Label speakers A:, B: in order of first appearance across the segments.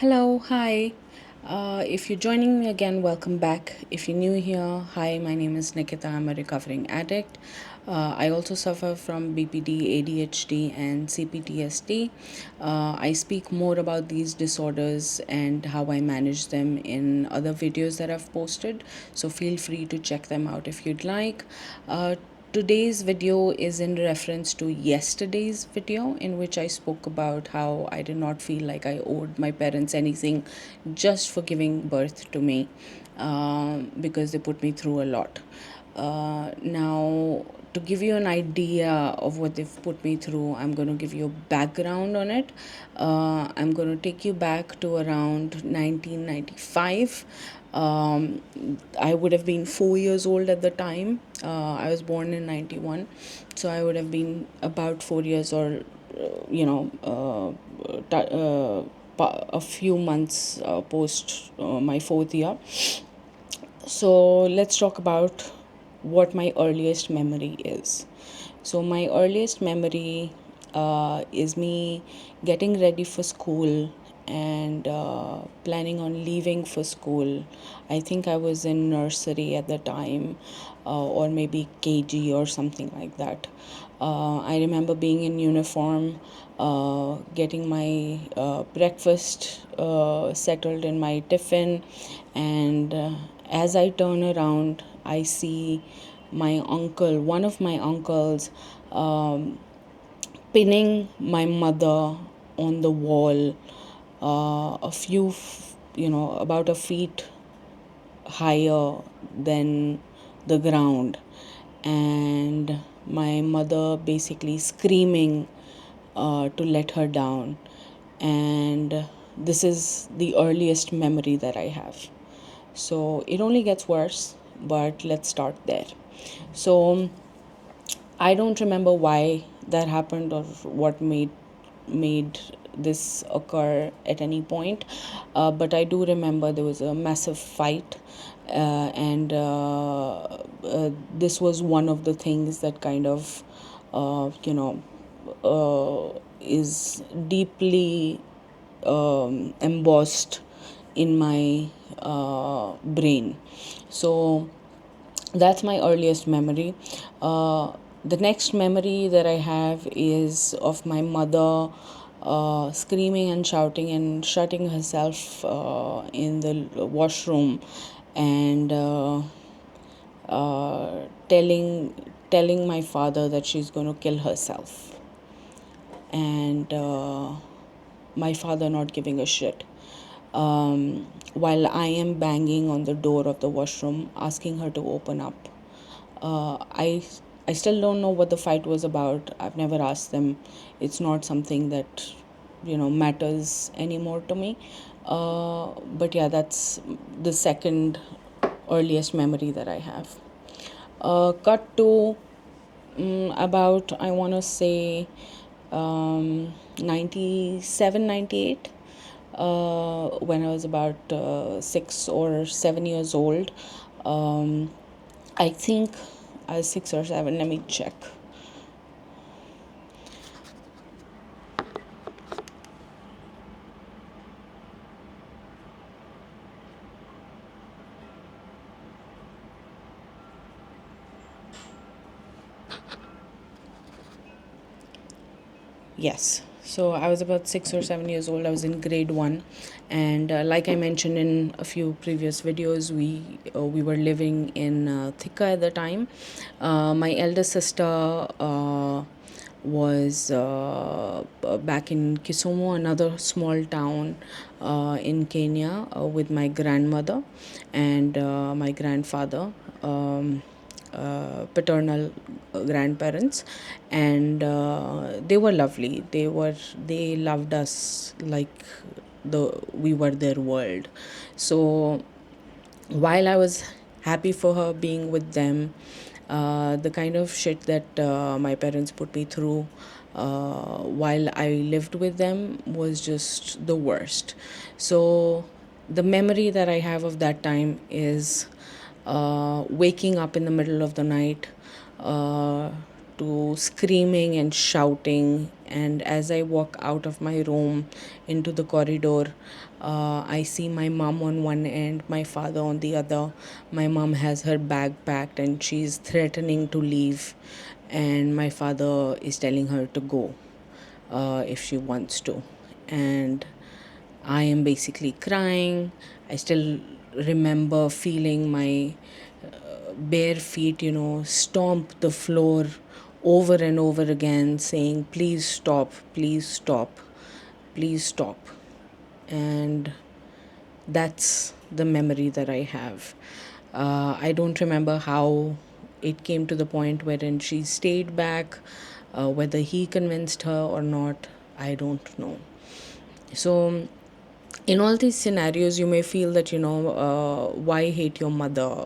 A: Hello, hi. If you're joining me again, welcome back. If you're new here, hi, my name is Nikita. I'm a recovering addict. I also suffer from BPD, ADHD, and CPTSD. I speak more about these disorders and how I manage them in other videos that I've posted, so feel free to check them out if you'd like. Today's video is in reference to yesterday's video, in which I spoke about how I did not feel like I owed my parents anything just for giving birth to me, because they put me through a lot. Now, to give you an idea of what they've put me through, I'm going to give you a background on it. I'm going to take you back to around 1995. I would have been 4 years old at the time. I was born in 91, so I would have been about 4 years or, a few months post my fourth year. So let's talk about what my earliest memory is. So my earliest memory is me getting ready for school and planning on leaving for school. I think I was in nursery at the time, or maybe KG or something like that. I remember being in uniform, getting my breakfast settled in my tiffin, and as I turn around, I see my uncle, one of my uncles, pinning my mother on the wall, about a feet higher than the ground, and my mother basically screaming to let her down. And this is the earliest memory that I have. So it only gets worse, but let's start there. So I don't remember why that happened or what made this occur at any point, but I do remember there was a massive fight, and this was one of the things that kind of, is deeply embossed in my brain. So that's my earliest memory. The next memory that I have is of my mother screaming and shouting and shutting herself in the washroom, and telling my father that she's going to kill herself, and my father not giving a shit. While I am banging on the door of the washroom, asking her to open up. Uh, I I still don't know what the fight was about. I've never asked them. It's not something that matters anymore to me. But yeah, that's the second earliest memory that I have. Cut to about, I want to say, 97, 98, when I was about 6 or 7 years old. I think I was 6 or 7. Let me check. Yes. So I was about 6 or 7 years old. I was in grade one, and like I mentioned in a few previous videos, we were living in Thika at the time. My elder sister was back in Kisumu, another small town in Kenya, with my grandmother and my grandfather. Paternal grandparents, and they were lovely. They loved us like we were their world. So while I was happy for her being with them, the kind of shit that my parents put me through while I lived with them was just the worst. So the memory that I have of that time is waking up in the middle of the night, uh, to screaming and shouting. And as I walk out of my room into the corridor, I see my mom on one end, my father on the other. My mom has her bag packed and she's threatening to leave, and my father is telling her to go if she wants to. And I am basically crying. I still remember feeling my bare feet, stomp the floor over and over again, saying, "Please stop, please stop, please stop." And that's the memory that I have. I don't remember how it came to the point wherein she stayed back, whether he convinced her or not, I don't know. So, in all these scenarios, you may feel that, why hate your mother?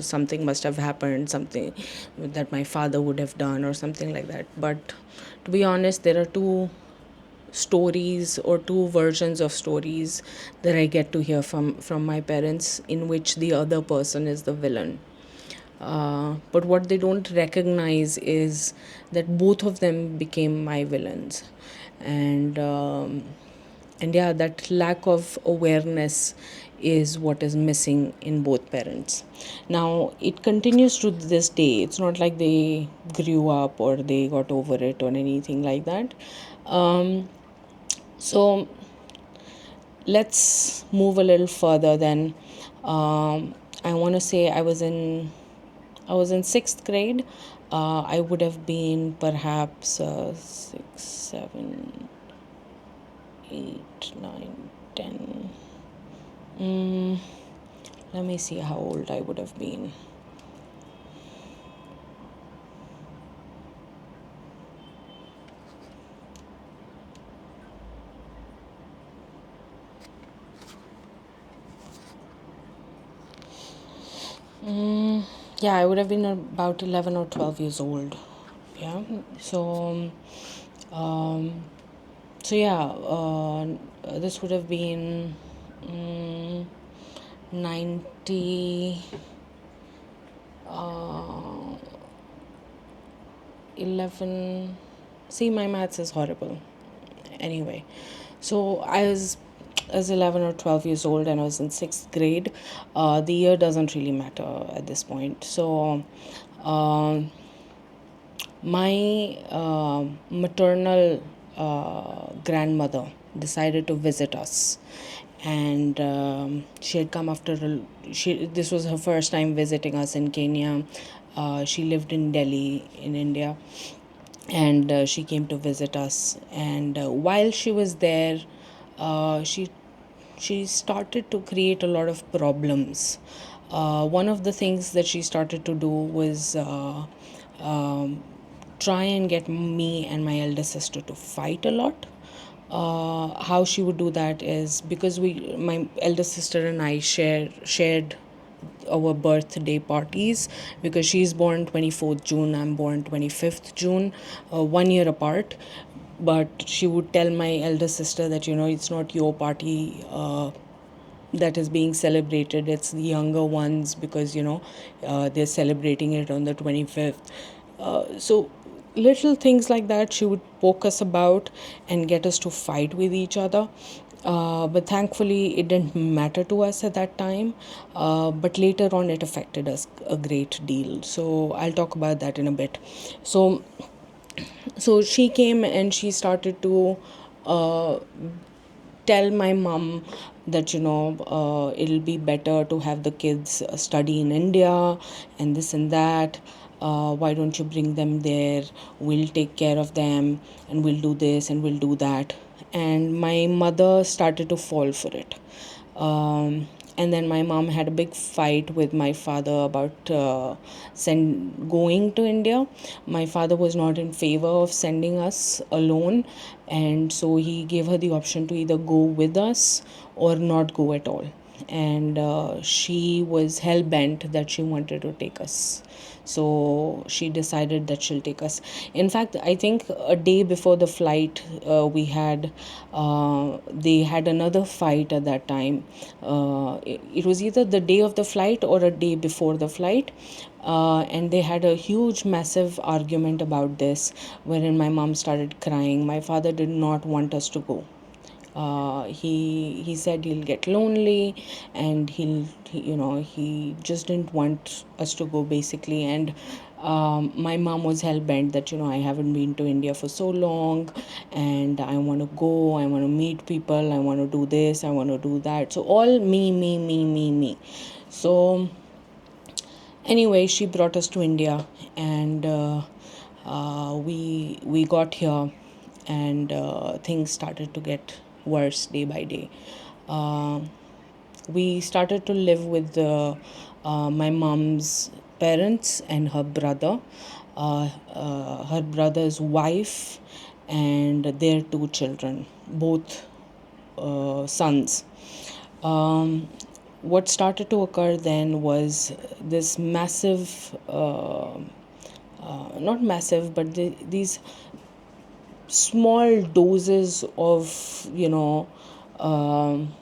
A: Something must have happened, something that my father would have done, or something like that. But to be honest, there are two stories or two versions of stories that I get to hear from my parents, in which the other person is the villain. But what they don't recognize is that both of them became my villains. And yeah, that lack of awareness is what is missing in both parents. Now it continues to this day. It's not like they grew up or they got over it or anything like that. So let's move a little further then. I want to say I was in sixth grade. I would have been perhaps 6, 7, 8, 9, 10. Let me see how old I would have been. Yeah, I would have been about 11 or 12 years old. Yeah. Um, so yeah, this would have been 90, 11. See, my maths is horrible. Anyway, so I was 11 or 12 years old and I was in sixth grade. The year doesn't really matter at this point. So, my maternal grandmother decided to visit us, and she had come after this was her first time visiting us in Kenya. She lived in Delhi in India, and she came to visit us. And while she was there, she started to create a lot of problems. One of the things that she started to do was try and get me and my elder sister to fight a lot. How she would do that is because my elder sister and I shared our birthday parties, because she's born 24th June, I'm born 25th June, 1 year apart. But she would tell my elder sister that, it's not your party that is being celebrated, it's the younger ones, because they're celebrating it on the 25th. So little things like that she would poke us about and get us to fight with each other. But thankfully it didn't matter to us at that time. But later on it affected us a great deal, so I'll talk about that in a bit. So she came and she started to uh, tell my mom that, it'll be better to have the kids study in India and this and that. Why don't you bring them there? We'll take care of them, and we'll do this and we'll do that. And my mother started to fall for it. And then my mom had a big fight with my father about going to India. My father was not in favor of sending us alone, and so he gave her the option to either go with us or not go at all. and she was hell bent that she wanted to take us. So she decided that she'll take us. In fact, I think a day before the flight, they had another fight at that time. It was either the day of the flight or a day before the flight. And they had a huge, massive argument about this, wherein my mom started crying. My father did not want us to go. He said he'll get lonely, and he just didn't want us to go, basically. And my mom was hell bent that I haven't been to India for so long, and I want to go, I want to meet people, I want to do this, I want to do that. So all me, me, me, me, me. So anyway, she brought us to India, and we got here, and things started to get worse day by day. Uh, we started to live with my mom's parents and her brother, her brother's wife, and their two children, both sons. Um, what started to occur then was this massive, not massive, but these small doses of, um,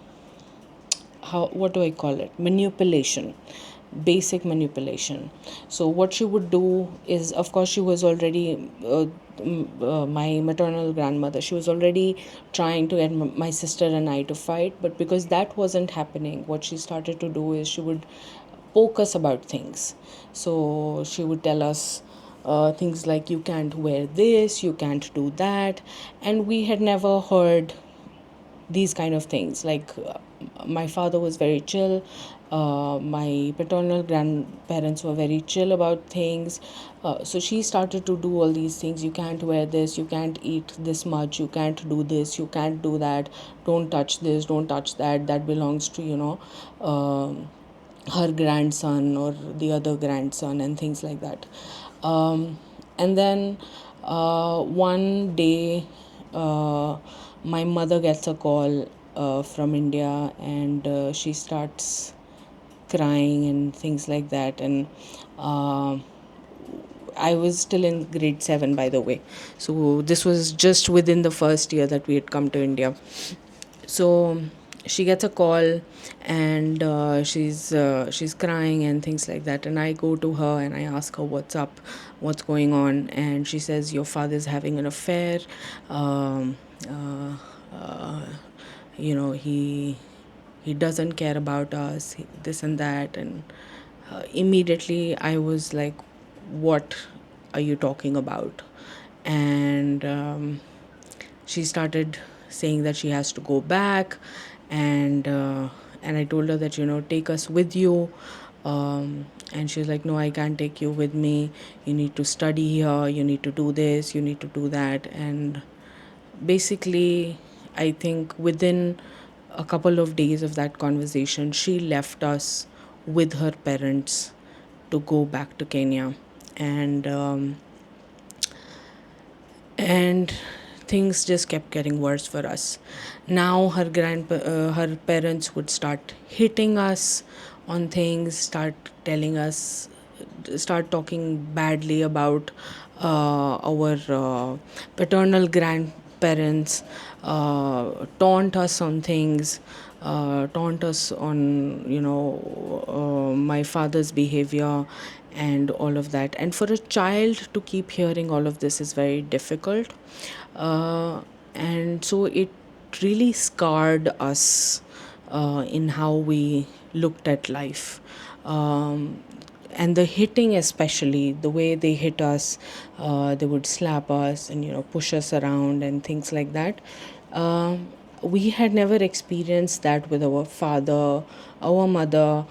A: how, what do I call it? Manipulation, basic manipulation. So what she would do is, of course, she was already my maternal grandmother. She was already trying to get my sister and I to fight, but because that wasn't happening, what she started to do is she would poke us about things. So she would tell us things like, you can't wear this, you can't do that. And we had never heard these kind of things. Like, my father was very chill, my paternal grandparents were very chill about things. So she started to do all these things: you can't wear this, you can't eat this much, you can't do this, you can't do that, don't touch this, don't touch that, that belongs to her grandson or the other grandson, and things like that. And then one day, my mother gets a call from India, and she starts crying and things like that. And uh, I was still in grade 7, by the way. So this was just within the first year that we had come to India. So she gets a call, and she's crying and things like that. And I go to her and I ask her, what's up, what's going on? And she says, your father's having an affair. um, uh, uh, he doesn't care about us, this and that. And immediately I was like, what are you talking about? And she started saying that she has to go back. And I told her that, take us with you. And she was like, no, I can't take you with me, you need to study here, you need to do this, you need to do that. And basically, I think within a couple of days of that conversation, she left us with her parents to go back to Kenya. And things just kept getting worse for us. Now her parents would start hitting us on things, start talking badly about our paternal grandparents, taunt us on things, taunt us on, my father's behavior and all of that. And for a child to keep hearing all of this is very difficult. And so it really scarred us in how we looked at life. And the hitting, especially the way they hit us, they would slap us and push us around and things like that. We had never experienced that with our father, our mother,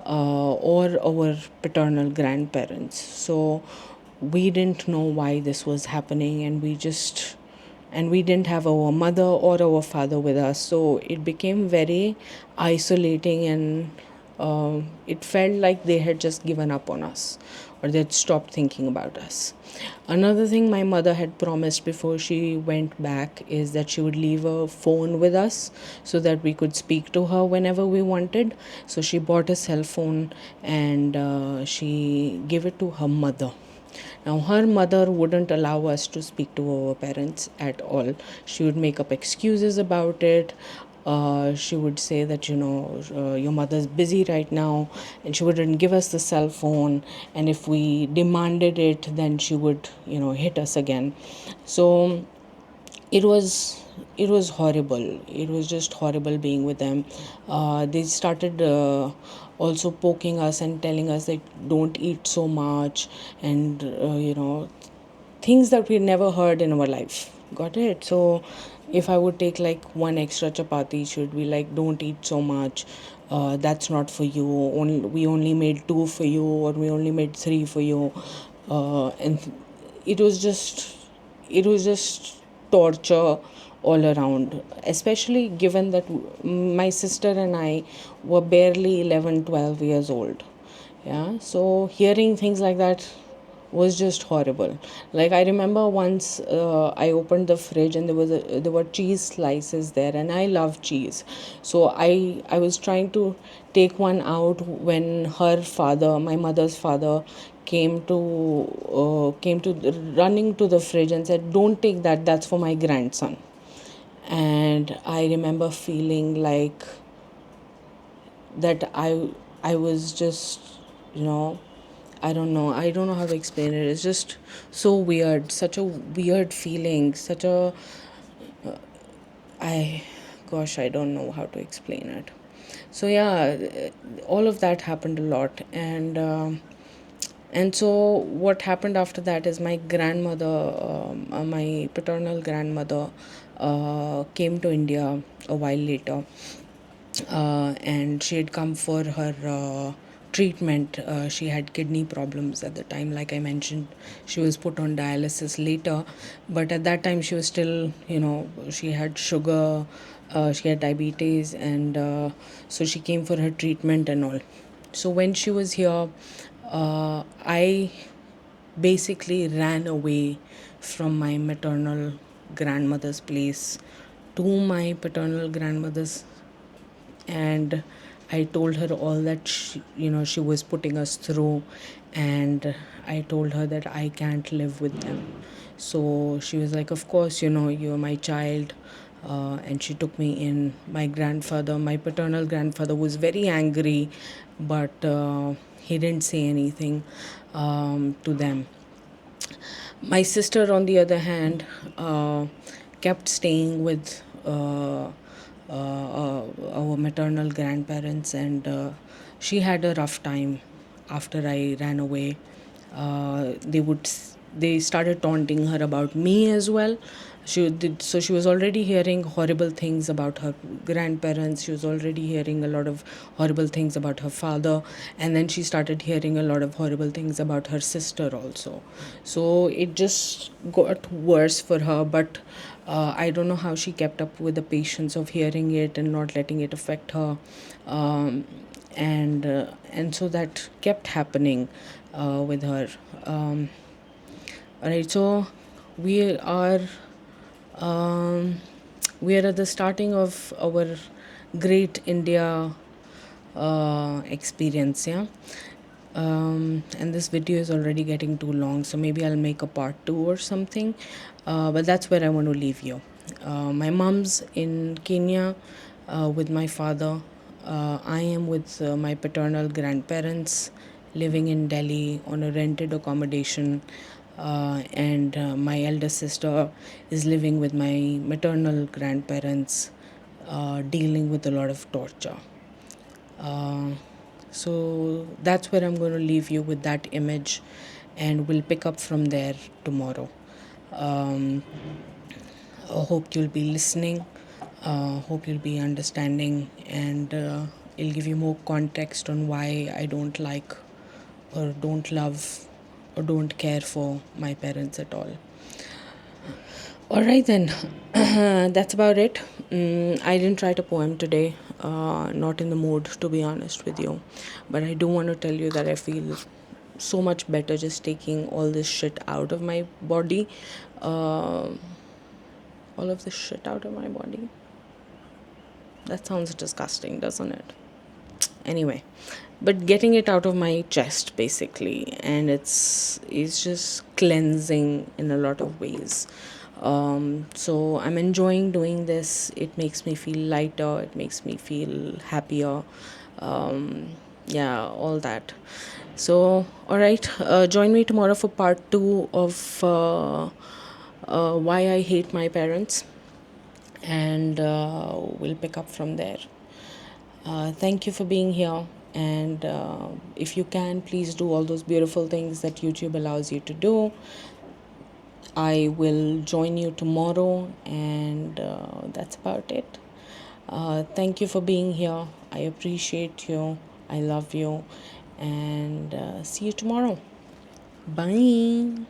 A: or our paternal grandparents. So we didn't know why this was happening, and we didn't have our mother or our father with us. So it became very isolating and it felt like they had just given up on us, or they'd stopped thinking about us. Another thing my mother had promised before she went back is that she would leave a phone with us so that we could speak to her whenever we wanted. So she bought a cell phone, and she gave it to her mother. Now, her mother wouldn't allow us to speak to our parents at all. She would make up excuses about it. She would say that, your mother's busy right now, and she wouldn't give us the cell phone. And if we demanded it, then she would, hit us again. So it was horrible. It was just horrible being with them. They started also poking us and telling us that don't eat so much, and things that we never heard in our life. Got it? So if I would take like one extra chapati, she would be like, don't eat so much, that's not for you, we only made two for you, or we only made three for you. And it was just torture all around, especially given that my sister and I were barely 11, 12 years old. Yeah, so hearing things like that was just horrible. Like, I remember once I opened the fridge, and there were cheese slices there, and I love cheese. So I was trying to take one out when her father, my mother's father, came to running to the fridge and said, don't take that, that's for my grandson. And I remember feeling like that I was just, you know I don't know how to explain it. It's just so weird, such a weird feeling, such a I gosh, I don't know how to explain it. So yeah, all of that happened a lot. And so what happened after that is my grandmother, my paternal grandmother, came to India a while later, and she had come for her treatment. She had kidney problems at the time, like I mentioned. She was put on dialysis later, but at that time she was still, she had sugar, she had diabetes, and so she came for her treatment and all. So when she was here, I basically ran away from my maternal grandmother's place to my paternal grandmother's, and I told her all that she was putting us through, and I told her that I can't live with them. So she was like, of course, you're my child. And she took me in. My paternal grandfather, was very angry, but he didn't say anything to them. My sister, on the other hand, kept staying with our maternal grandparents, and she had a rough time after I ran away. They started taunting her about me as well. She was already hearing horrible things about her grandparents. She was already hearing a lot of horrible things about her father, and then she started hearing a lot of horrible things about her sister also. So it just got worse for her, but I don't know how she kept up with the patience of hearing it and not letting it affect her. And so that kept happening with her. All right, so we are um, we are at the starting of our great India experience. Yeah. And this video is already getting too long, so maybe I'll make a part 2 or something. But that's where I want to leave you. My mom's in Kenya with my father. I am with my paternal grandparents, living in Delhi on a rented accommodation. And my elder sister is living with my maternal grandparents, dealing with a lot of torture. Uh, so that's where I'm going to leave you with that image, and we'll pick up from there tomorrow. Um, I hope you'll be listening. Hope you'll be understanding, and it'll give you more context on why I don't like, or don't love, or don't care for my parents at all. All right, then. That's about it. I didn't write a poem today. Not in the mood, to be honest with you. But I do want to tell you that I feel so much better just taking all this shit out of my body. Uh, all of this shit out of my body. That sounds disgusting, doesn't it? Anyway, but getting it out of my chest basically, and it's just cleansing in a lot of ways. So I'm enjoying doing this. It makes me feel lighter, it makes me feel happier. Yeah, all that. So all right, join me tomorrow for part 2 of why I hate my parents, and we'll pick up from there. Thank you for being here. And if you can, please do all those beautiful things that YouTube allows you to do. I will join you tomorrow, and that's about it. Thank you for being here. I appreciate you. I love you. And see you tomorrow. Bye.